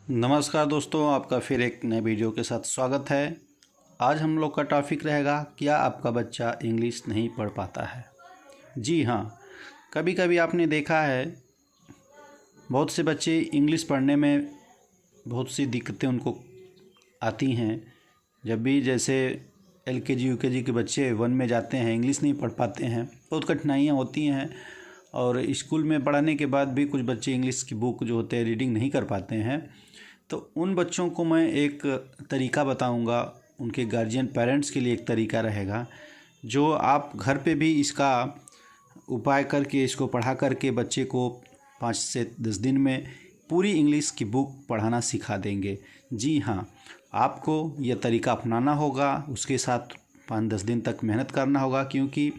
नमस्कार दोस्तों, आपका फिर एक नए वीडियो के साथ स्वागत है। आज हम लोग का टॉपिक रहेगा, क्या आपका बच्चा इंग्लिश नहीं पढ़ पाता है। जी हाँ, कभी कभी आपने देखा है बहुत से बच्चे इंग्लिश पढ़ने में बहुत सी दिक्कतें उनको आती हैं। जब भी जैसे एलकेजी यूकेजी के बच्चे 1 में जाते हैं, इंग्लिश नहीं पढ़ पाते हैं, बहुत कठिनाइयाँ होती हैं। और स्कूल में पढ़ाने के बाद भी कुछ बच्चे इंग्लिश की बुक जो होते हैं रीडिंग नहीं कर पाते हैं। तो उन बच्चों को मैं एक तरीका बताऊंगा, उनके गार्जियन पेरेंट्स के लिए एक तरीका रहेगा जो आप घर पे भी इसका उपाय करके इसको पढ़ा करके बच्चे को 5 से 10 दिन में पूरी इंग्लिश की बुक पढ़ाना सिखा देंगे। जी हाँ, आपको यह तरीका अपनाना होगा, उसके साथ 5-10 दिन तक मेहनत करना होगा, क्योंकि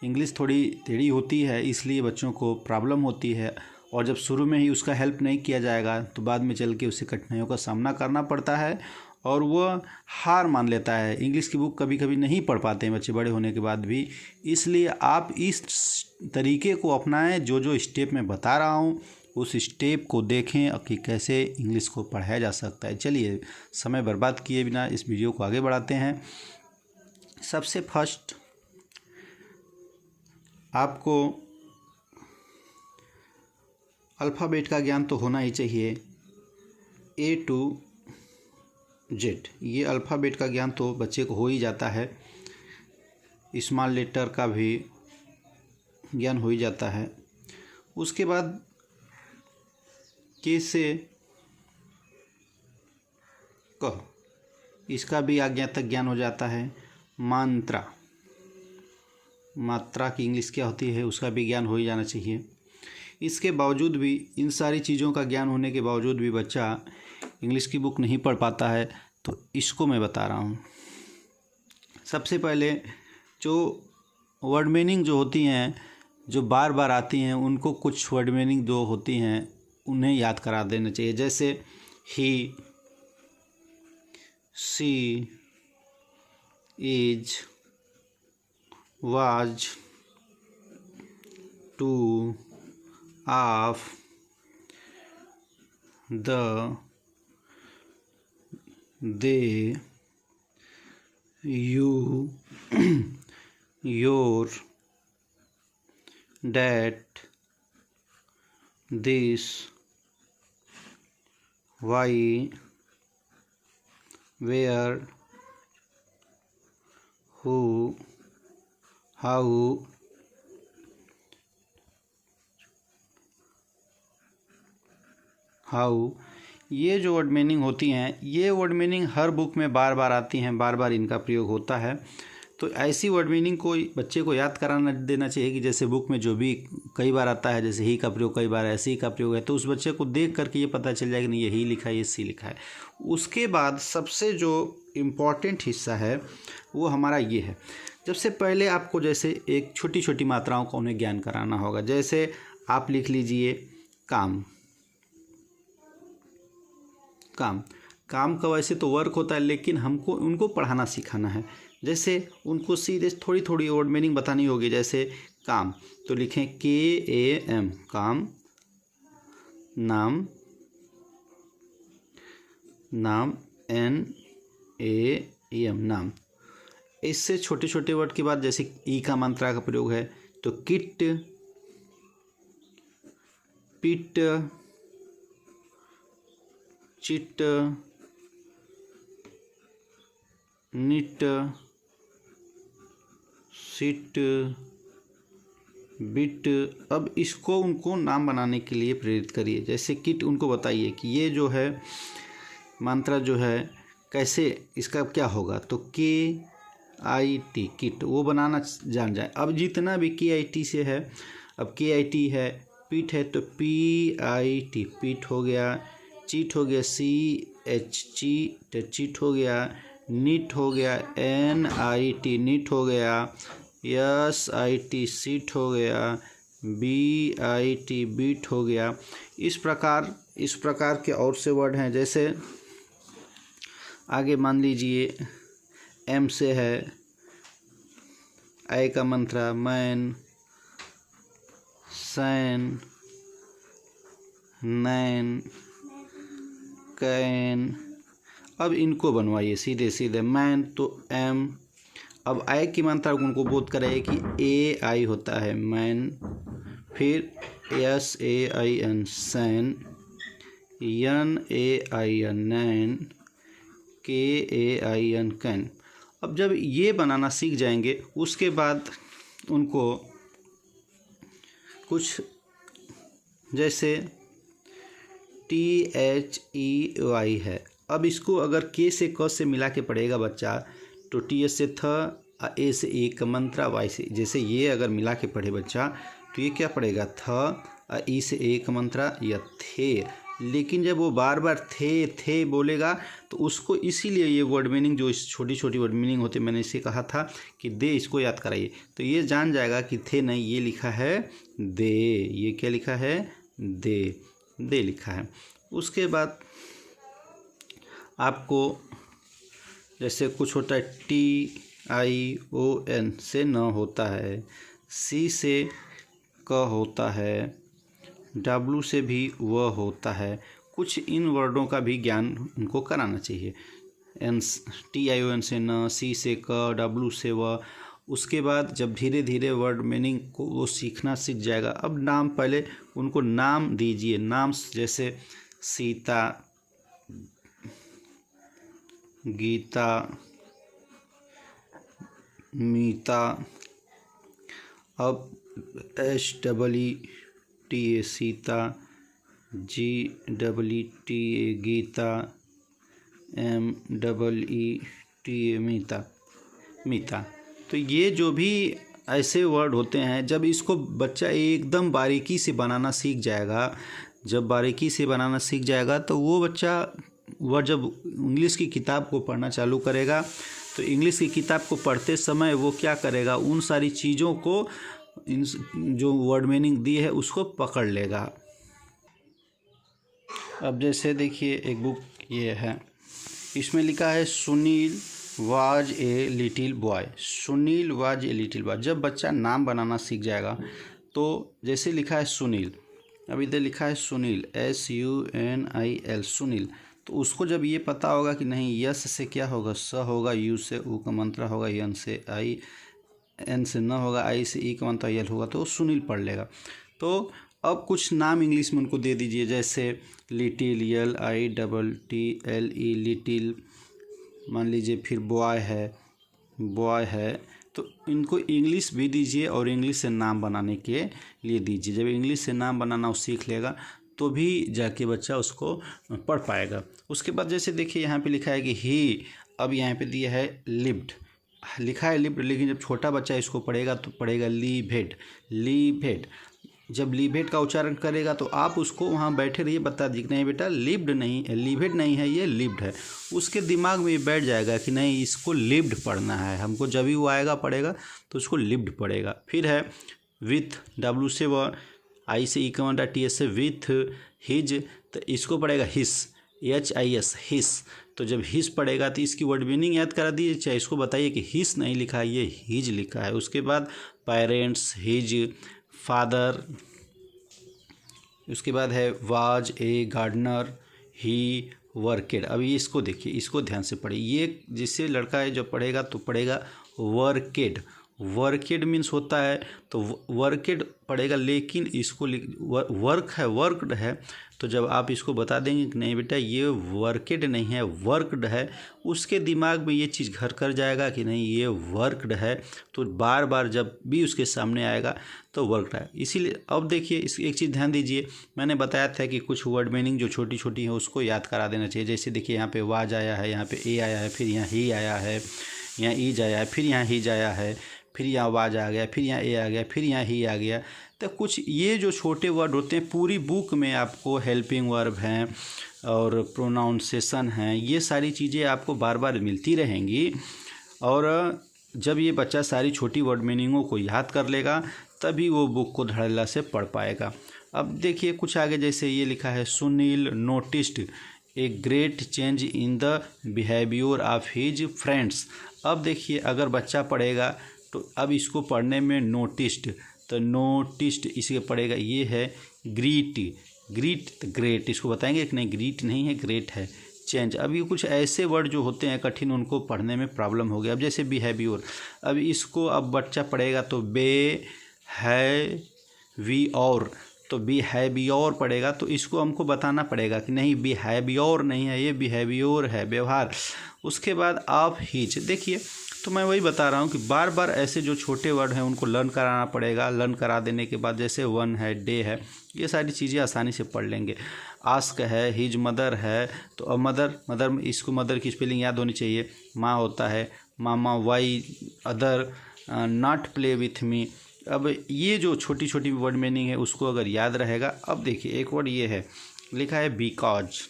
इंग्लिश थोड़ी टेढ़ी होती है, इसलिए बच्चों को प्रॉब्लम होती है। और जब शुरू में ही उसका हेल्प नहीं किया जाएगा तो बाद में चल के उसे कठिनाइयों का सामना करना पड़ता है और वह हार मान लेता है। इंग्लिश की बुक कभी कभी नहीं पढ़ पाते हैं बच्चे बड़े होने के बाद भी। इसलिए आप इस तरीके को अपनाएं, जो जो स्टेप मैं बता रहा हूँ उस स्टेप को देखें कि कैसे इंग्लिश को पढ़ाया जा सकता है। चलिए, समय बर्बाद किए बिना इस वीडियो को आगे बढ़ाते हैं। सबसे फर्स्ट आपको अल्फ़ाबेट का ज्ञान तो होना ही चाहिए, A to Z। ये अल्फ़ाबेट का ज्ञान तो बच्चे को हो ही जाता है। स्मॉल लेटर का भी ज्ञान हो ही जाता है। उसके बाद K से क, इसका भी आज्ञा तक ज्ञान हो जाता है। मात्रा की इंग्लिश क्या होती है उसका भी ज्ञान हो ही जाना चाहिए। इसके बावजूद भी, इन सारी चीज़ों का ज्ञान होने के बावजूद भी बच्चा इंग्लिश की बुक नहीं पढ़ पाता है, तो इसको मैं बता रहा हूँ। सबसे पहले जो वर्ड मीनिंग जो होती हैं, जो बार बार आती हैं, उनको कुछ वर्ड मीनिंग जो होती हैं उन्हें याद करा देना चाहिए। जैसे he, she, is, was, to, of, the, they, you, your, that, this, why, where, who, how, ये जो वर्ड मीनिंग होती हैं, ये वर्ड मीनिंग हर बुक में बार बार आती हैं, बार बार इनका प्रयोग होता है। तो ऐसी वर्ड मीनिंग को बच्चे को याद कराना देना चाहिए कि जैसे बुक में जो भी कई बार आता है, जैसे ही का प्रयोग कई बार ऐसे ही का प्रयोग है, तो उस बच्चे को देख करके ये पता चल जाएगा नहीं, ये ही लिखा है, ये सी लिखा है। उसके बाद सबसे जो इम्पॉर्टेंट हिस्सा है वो हमारा ये है। सबसे पहले आपको जैसे एक छोटी छोटी मात्राओं का उन्हें ज्ञान कराना होगा। जैसे आप लिख लीजिए काम। काम का वैसे तो वर्क होता है, लेकिन हमको उनको पढ़ाना सिखाना है। जैसे उनको सीधे थोड़ी थोड़ी वर्ड मीनिंग बतानी होगी। जैसे काम तो लिखें KAM, काम। नाम NAM, नाम। इससे छोटे छोटे वर्ड के बाद जैसे ई का मात्रा का प्रयोग है तो किट, पिट, चिट, निट, सिट, बिट। अब इसको उनको नाम बनाने के लिए प्रेरित करिए। जैसे किट, उनको बताइए कि ये जो है मंत्र जो है कैसे, इसका क्या होगा, तो KIT, किट, वो बनाना जान जाए। अब जितना भी KIT से है, अब KIT है, पिट है तो PIT, पिट हो गया। चीट हो गया, CH, चीट हो गया। नीट हो गया, NIT, नीट हो गया। SIT, सीट हो गया। BIT, बीट हो गया। इस प्रकार के और से वर्ड हैं। जैसे आगे मान लीजिए M से है, I का मंत्र मैन, सैन, नैन, कैन। अब इनको बनवाइए सीधे सीधे। मैन तो एम। अब आई की मात्रा उनको बोध कराइए कि ए आई होता है मैन, फिर एस ए आई एन सैन, एन ए आई एन नैन, K A I N can. अब जब ये बनाना सीख जाएंगे उसके बाद उनको कुछ जैसे टी एच ई वाई है। अब इसको अगर के से क से मिला के पढ़ेगा बच्चा तो टी एच से थ, ए से एक मंत्रा, वाई से, जैसे ये अगर मिला के पढ़े बच्चा तो ये क्या पढ़ेगा थ, ई से एक मंत्रा या थे। लेकिन जब वो बार बार थे बोलेगा तो उसको इसीलिए ये वर्ड मीनिंग जो इस छोटी छोटी वर्ड मीनिंग होते मैंने इसे कहा था कि दे, इसको याद कराइए तो ये जान जाएगा कि थे नहीं, ये लिखा है दे। ये क्या लिखा है दे लिखा है। उसके बाद आपको जैसे कुछ होता है टी आई ओ एन से न होता है, सी से क होता है, डब्लू से भी व होता है। कुछ इन वर्डों का भी ज्ञान उनको कराना चाहिए। N T I O N से न, सी से क, डब्लू से व। उसके बाद जब धीरे धीरे वर्ड मीनिंग को वो सीखना सीख जाएगा। अब नाम, पहले उनको नाम दीजिए। नाम जैसे सीता, गीता, मीता। अब H double E T A Sita, G double E T A Gita, M double E T A Mita. तो ये जो भी ऐसे वर्ड होते हैं, जब इसको बच्चा एकदम बारीकी से बनाना सीख जाएगा, जब बारीकी से बनाना सीख जाएगा तो वो बच्चा वह जब इंग्लिश की किताब को पढ़ना चालू करेगा तो इंग्लिश की किताब को पढ़ते समय वो क्या करेगा, उन सारी चीज़ों को, इन जो वर्ड मीनिंग दी है उसको पकड़ लेगा। अब जैसे देखिए एक बुक ये है, इसमें लिखा है Sunil was a little boy. Sunil was a little boy. जब बच्चा नाम बनाना सीख जाएगा तो जैसे लिखा है सुनील, अब इधर लिखा है सुनील SUNIL सुनील, तो उसको जब ये पता होगा कि नहीं यस से क्या होगा स होगा, यू से ऊ का मंत्रा होगा, एन से आई, एन से न होगा, आई से ई का मंत्रा यल होगा, तो सुनील पढ़ लेगा। तो अब कुछ नाम इंग्लिश में उनको दे दीजिए, जैसे लिटिल LITTLE लिटिल, मान लीजिए, फिर बॉय है। तो इनको इंग्लिश भी दीजिए और इंग्लिश से नाम बनाने के लिए दीजिए। जब इंग्लिश से नाम बनाना वो सीख लेगा तो भी जाके बच्चा उसको पढ़ पाएगा। उसके बाद जैसे देखिए यहाँ पे लिखा है कि ही, अब यहाँ पे दिया है लिव्ड, लिखा है लिव्ड, लेकिन जब छोटा बच्चा इसको पढ़ेगा तो पढ़ेगा लीभेड। जब लीभेड का उच्चारण करेगा तो आप उसको वहाँ बैठे रहिए, बता दीजिए नहीं बेटा लिव्ड नहीं है, लीभेड नहीं है, ये लिव्ड है। उसके दिमाग में ये बैठ जाएगा कि नहीं इसको लिव्ड पढ़ना है हमको। जब भी वो आएगा पढ़ेगा तो उसको लिव्ड पढ़ेगा। फिर है विथ, डब्लू से व, आई से ई का मंत्रा, टी एस से विथ, हिज, तो इसको पढ़ेगा हिस, HIS हिस। तो जब हिस पढ़ेगा तो इसकी वर्ड मीनिंग याद करा दीजिए, चाहे इसको बताइए कि हिस नहीं लिखा है, ये हिज लिखा है। उसके बाद पेरेंट्स, हिज फादर। उसके बाद है वाज ए गार्डनर, ही वर्केड। अब ये इसको देखिए, इसको ध्यान से पढ़िए। ये जिससे लड़का है जो पढ़ेगा तो पढ़ेगा वर्केड मीन्स होता है, तो वर्केड पढ़ेगा, लेकिन इसको वर्क है, वर्कड है। तो जब आप इसको बता देंगे कि नहीं बेटा ये वर्केड नहीं है वर्कड है, उसके दिमाग में ये चीज़ घर कर जाएगा कि नहीं ये वर्कड है। तो बार बार जब भी उसके सामने आएगा तो वर्कड है। इसीलिए अब देखिए इस एक चीज़ ध्यान दीजिए, मैंने बताया था कि कुछ वर्ड मीनिंग जो छोटी छोटी है उसको याद करा देना चाहिए। जैसे देखिए यहाँ पे वाज आया है, यहाँ पे ए आया है, फिर यहाँ ही आया है, यहाँ ईज आया है, फिर यहाँ हीज आया है, फिर यहाँ वाज आ गया, फिर यहाँ ए आ गया, फिर यहाँ ही आ गया। तो कुछ ये जो छोटे वर्ड होते हैं पूरी बुक में आपको हेल्पिंग वर्ब हैं और प्रोनाउंसिएशन हैं, ये सारी चीज़ें आपको बार बार मिलती रहेंगी। और जब ये बच्चा सारी छोटी वर्ड मीनिंगों को याद कर लेगा तभी वो बुक को धड़ल्ला से पढ़ पाएगा। अब देखिए कुछ आगे जैसे ये लिखा है Sunil noticed a great change in the behaviour of his friends. अब देखिए अगर बच्चा पढ़ेगा तो अब इसको पढ़ने में नोटिस्ड, तो नोटिस्ड इसे पढ़ेगा, ये है ग्रीट, ग्रीट ग्रेट, इसको बताएंगे कि नहीं ग्रीट नहीं है ग्रेट है। चेंज, अब ये कुछ ऐसे वर्ड जो होते हैं कठिन, उनको पढ़ने में प्रॉब्लम हो गया। अब जैसे बिहेवियर, अब इसको अब बच्चा पढ़ेगा तो बे है वी और, तो बिहेवियर पढ़ेगा तो इसको हमको बताना पड़ेगा कि नहीं बिहेवियर नहीं है, ये बिहेवियर है, व्यवहार। उसके बाद आप हिच, देखिए तो मैं वही बता रहा हूँ कि बार बार ऐसे जो छोटे वर्ड हैं उनको लर्न कराना पड़ेगा। लर्न करा देने के बाद जैसे वन है, डे है, ये सारी चीज़ें आसानी से पढ़ लेंगे। आस्क है, हिज मदर है, तो अब मदर इसको मदर की स्पेलिंग याद होनी चाहिए। माँ होता है मामा, why other, not play with me. अब ये जो छोटी छोटी वर्ड मीनिंग है उसको अगर याद रहेगा। अब देखिए एक वर्ड ये है, लिखा है बिकॉज,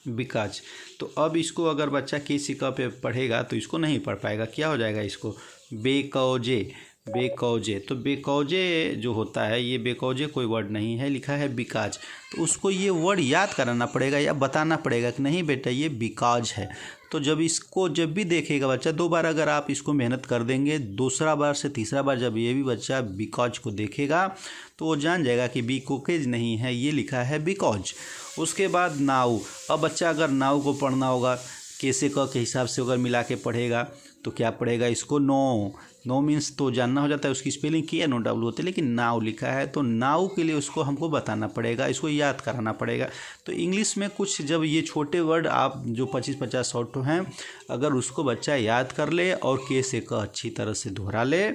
बिकॉज, तो अब इसको अगर बच्चा किसी का पे पढ़ेगा तो इसको नहीं पढ़ पाएगा, क्या हो जाएगा इसको बेकौजे, बेकौजे। तो बेकौजे जो होता है, ये बेकौजे कोई वर्ड नहीं है, लिखा है बिकाज, तो उसको ये वर्ड याद कराना पड़ेगा या बताना पड़ेगा कि नहीं बेटा ये बिकाज है। तो जब इसको जब भी देखेगा बच्चा, 2 बार अगर आप इसको मेहनत कर देंगे, दूसरा बार से तीसरा बार जब ये भी बच्चा बिकॉज को देखेगा तो वो जान जाएगा कि बिकोकेज नहीं है, ये लिखा है बिकॉज। उसके बाद नाउ, अब बच्चा अगर नाउ को पढ़ना होगा कैसे क के हिसाब से अगर मिला के पढ़ेगा तो क्या पढ़ेगा इसको नो, नो मीन्स तो जानना हो जाता है उसकी स्पेलिंग KNOW होती है, लेकिन नाउ लिखा है तो नाउ के लिए उसको हमको बताना पड़ेगा, इसको याद कराना पड़ेगा। तो इंग्लिश में कुछ जब ये छोटे वर्ड आप जो 25-50 शॉर्ट हैं, अगर उसको बच्चा याद कर ले और के से क अच्छी तरह से दोहरा ले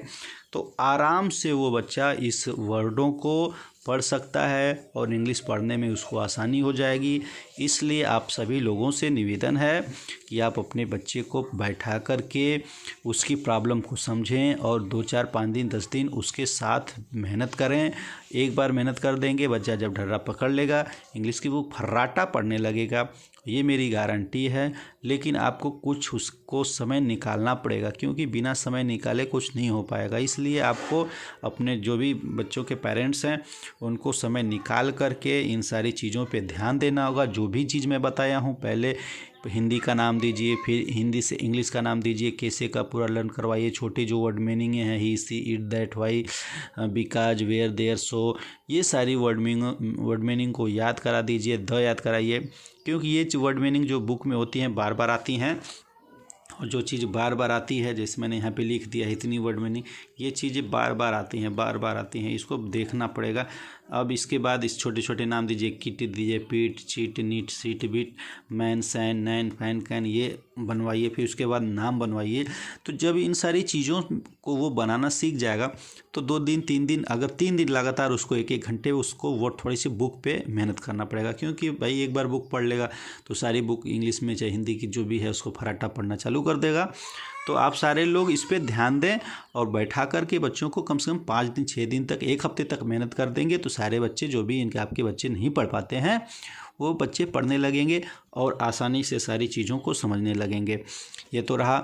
तो आराम से वो बच्चा इस वर्डों को पढ़ सकता है और इंग्लिश पढ़ने में उसको आसानी हो जाएगी। इसलिए आप सभी लोगों से निवेदन है कि आप अपने बच्चे को बैठा कर के उसकी प्रॉब्लम को समझें और 2, 4, 5 दिन 10 दिन उसके साथ मेहनत करें। एक बार मेहनत कर देंगे, बच्चा जब ढर्रा पकड़ लेगा इंग्लिश की बुक फर्राटा पढ़ने लगेगा, ये मेरी गारंटी है। लेकिन आपको कुछ उसको समय निकालना पड़ेगा, क्योंकि बिना समय निकाले कुछ नहीं हो पाएगा। इसलिए आपको अपने जो भी बच्चों के पेरेंट्स हैं उनको समय निकाल करके इन सारी चीज़ों पे ध्यान देना होगा। जो भी चीज़ मैं बताया हूँ, पहले हिंदी का नाम दीजिए, फिर हिंदी से इंग्लिश का नाम दीजिए, कैसे का पूरा लर्न करवाइए। छोटे जो वर्ड मीनिंग हैं, he, she, it, that, why, because, where, there, so, ये सारी वर्ड मीनिंग को याद करा दीजिए, द याद कराइए, क्योंकि ये वर्ड मीनिंग जो बुक में होती हैं बार बार आती हैं। और जो चीज़ बार बार आती है, जैसे मैंने यहाँ पे लिख दिया इतनी वर्ड मीनिंग, ये चीज़ें बार बार आती हैं, बार बार आती हैं, इसको देखना पड़ेगा। अब इसके बाद इस छोटे छोटे नाम दीजिए, किट दीजिए, peat, cheat, neat, seat, beat, man, सैन, नैन, फैन, कैन, ये बनवाइए। फिर उसके बाद नाम बनवाइए। तो जब इन सारी चीज़ों को वो बनाना सीख जाएगा तो 2 दिन 3 दिन, अगर 3 दिन लगातार उसको 1-1 घंटे उसको वो थोड़ी सी बुक पे मेहनत करना पड़ेगा, क्योंकि भाई एक बार बुक पढ़ लेगा तो सारी बुक इंग्लिश में चाहे हिंदी की जो भी है उसको फर्राटा पढ़ना चालू कर देगा। तो आप सारे लोग इस पे ध्यान दें और बैठा करके बच्चों को कम से कम 5 दिन 6 दिन तक, 1 हफ्ते तक मेहनत कर देंगे तो सारे बच्चे जो भी इनके आपके बच्चे नहीं पढ़ पाते हैं वो बच्चे पढ़ने लगेंगे और आसानी से सारी चीज़ों को समझने लगेंगे। ये तो रहा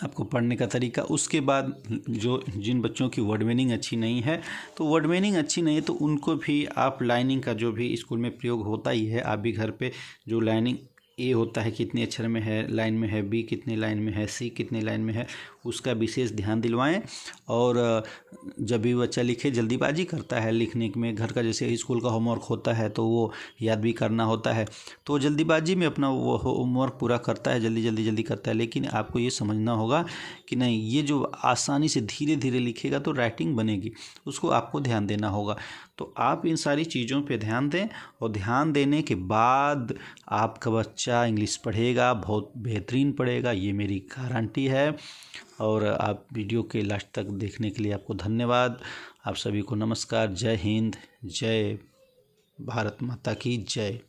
आपको पढ़ने का तरीका। उसके बाद जिन बच्चों की वर्ड मीनिंग अच्छी नहीं है, तो वर्ड मीनिंग अच्छी नहीं है तो उनको भी आप लाइनिंग का जो भी स्कूल में प्रयोग होता ही है, आप भी घर पे जो लाइनिंग ए होता है कितने अक्षर में है, लाइन में है, बी कितने लाइन में है, सी कितने लाइन में है, उसका विशेष ध्यान दिलवाएं। और जब भी बच्चा लिखे, जल्दीबाजी करता है लिखने में, घर का जैसे स्कूल का होमवर्क होता है तो वो याद भी करना होता है, तो जल्दीबाजी में अपना वो होमवर्क पूरा करता है, जल्दी करता है। लेकिन आपको ये समझना होगा कि नहीं, ये जो आसानी से धीरे धीरे लिखेगा तो राइटिंग बनेगी, उसको आपको ध्यान देना होगा। तो आप इन सारी चीज़ों पे ध्यान दें और ध्यान देने के बाद आपका बच्चा इंग्लिश पढ़ेगा, बहुत बेहतरीन पढ़ेगा, ये मेरी गारंटी है। और आप वीडियो के लास्ट तक देखने के लिए आपको धन्यवाद। आप सभी को नमस्कार। जय हिंद, जय भारत माता की जय।